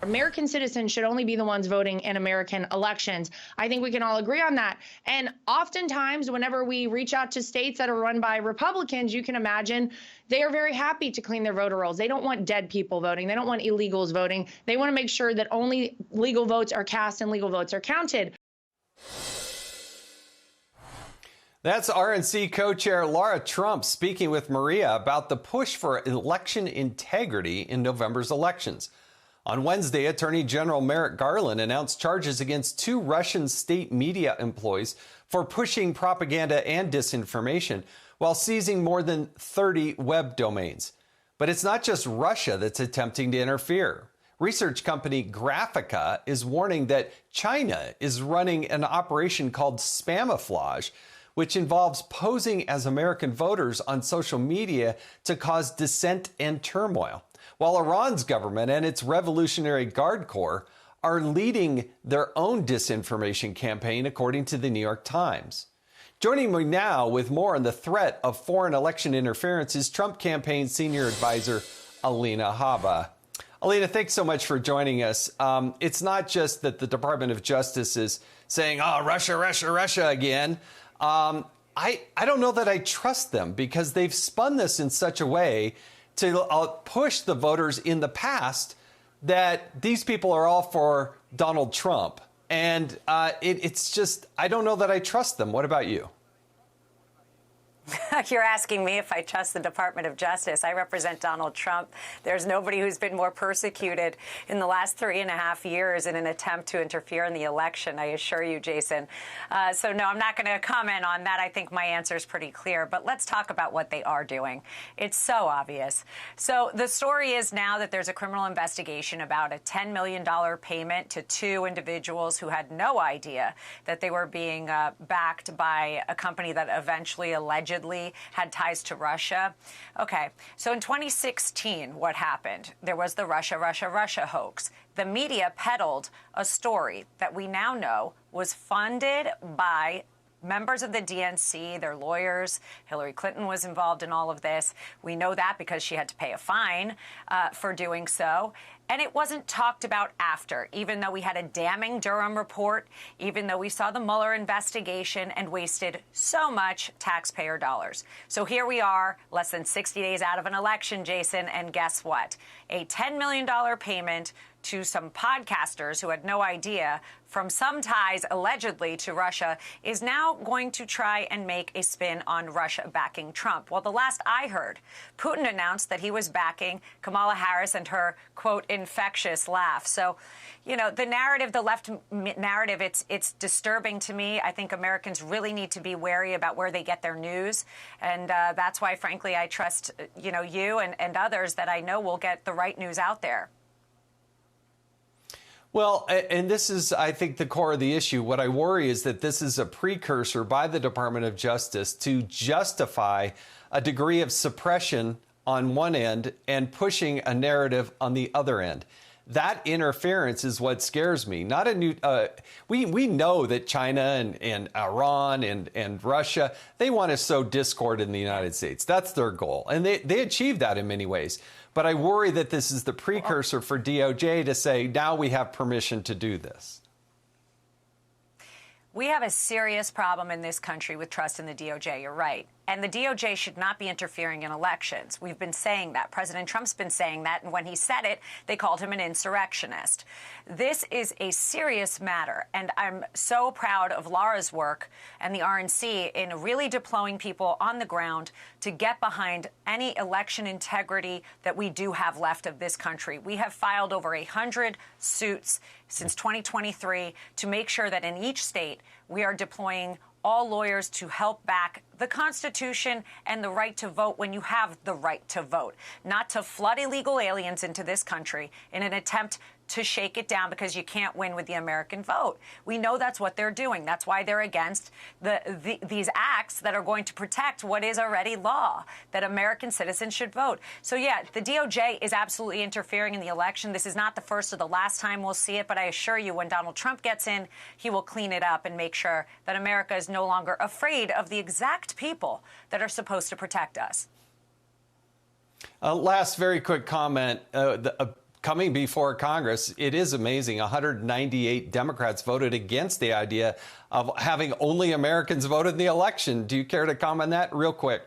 American citizens should only be the ones voting in American elections. I think we can all agree on that. And oftentimes, whenever we reach out to states that are run by Republicans, you can imagine they are very happy to clean their voter rolls. They don't want dead people voting. They don't want illegals voting. They want to make sure that only legal votes are cast and legal votes are counted. That's RNC co-chair Laura Trump speaking with Maria about the push for election integrity in November's elections. On Wednesday, Attorney General Merrick Garland announced charges against 2 Russian state media employees for pushing propaganda and disinformation while seizing more than 30 web domains. But it's not just Russia that's attempting to interfere. Research company Graphica is warning that China is running an operation called Spamiflage, which involves posing as American voters on social media to cause dissent and turmoil, while Iran's government and its Revolutionary Guard Corps are leading their own disinformation campaign, according to the New York Times. Joining me now with more on the threat of foreign election interference is Trump campaign senior advisor Alina Habba. Alina, thanks so much for joining us. It's not just that the Department of Justice is saying, oh, Russia, Russia, Russia again. I don't know that I trust them because they've spun this in such a way to push the voters in the past that these people are all for Donald Trump. And it's just, I don't know that I trust them. What about you? You're asking me if I trust the Department of Justice. I represent Donald Trump. There's nobody who's been more persecuted in the last 3.5 years in an attempt to interfere in the election, I assure you, Jason. So, no, I'm not going to comment on that. I think my answer is pretty clear. But let's talk about what they are doing. It's so obvious. So the story is now that there's a criminal investigation about a $10 million payment to 2 individuals who had no idea that they were being backed by a company that eventually allegedly had ties to Russia. Okay, so in 2016, what happened? There was the Russia, Russia, Russia hoax. The media peddled a story that we now know was funded by members of the DNC, their lawyers. Hillary Clinton was involved in all of this. We know that because she had to pay a fine for doing so. And it wasn't talked about after, even though we had a damning Durham report, even though we saw the Mueller investigation and wasted so much taxpayer dollars. So here we are, less than 60 days out of an election, Jason, and guess what? A $10 million payment to some podcasters who had no idea from some ties allegedly to Russia is now going to try and make a spin on Russia backing Trump. Well, the last I heard, Putin announced that he was backing Kamala Harris and her, quote, infectious laugh. So, you know, the narrative, the left narrative, it's disturbing to me. I think Americans really need to be wary about where they get their news. And that's why, frankly, I trust, you know, you and others that I know will get the right news out there. Well, and this is, I think, the core of the issue. What I worry is that this is a precursor by the Department of Justice to justify a degree of suppression on one end and pushing a narrative on the other end. That interference is what scares me. Not a new. We know that China and Iran and Russia, they want to sow discord in the United States. That's their goal, and they achieve that in many ways. But I worry that this is the precursor for DOJ to say, now we have permission to do this. We have a serious problem in this country with trust in the DOJ. You're right. And the DOJ should not be interfering in elections. We've been saying that. President Trump's been saying that. And when he said it, they called him an insurrectionist. This is a serious matter. And I'm so proud of Laura's work and the RNC in really deploying people on the ground to get behind any election integrity that we do have left of this country. We have filed over 100 suits since 2023 to make sure that in each state we are deploying all lawyers to help back the Constitution and the right to vote when you have the right to vote, not to flood illegal aliens into this country in an attempt to shake it down because you can't win with the American vote. We know that's what they're doing. That's why they're against these acts that are going to protect what is already law, that American citizens should vote. So, yeah, the DOJ is absolutely interfering in the election. This is not the first or the last time we'll see it, but I assure you when Donald Trump gets in, he will clean it up and make sure that America is no longer afraid of the exact people that are supposed to protect us. Last very quick comment. coming before Congress. It is amazing. 198 Democrats voted against the idea of having only Americans vote in the election. Do you care to comment on that real quick?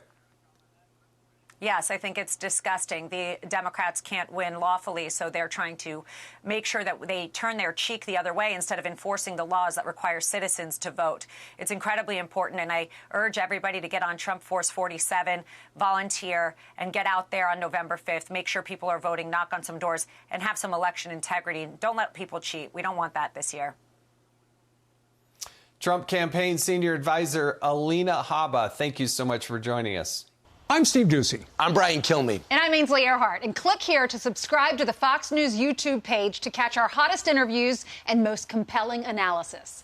Yes, I think it's disgusting. The Democrats can't win lawfully, so they're trying to make sure that they turn their cheek the other way instead of enforcing the laws that require citizens to vote. It's incredibly important, and I urge everybody to get on Trump Force 47, volunteer, and get out there on November 5th. Make sure people are voting, knock on some doors, and have some election integrity. Don't let people cheat. We don't want that this year. Trump campaign senior advisor Alina Habba, thank you so much for joining us. I'm Steve Doocy. I'm Brian Kilmeade. And I'm Ainsley Earhart. And click here to subscribe to the Fox News YouTube page to catch our hottest interviews and most compelling analysis.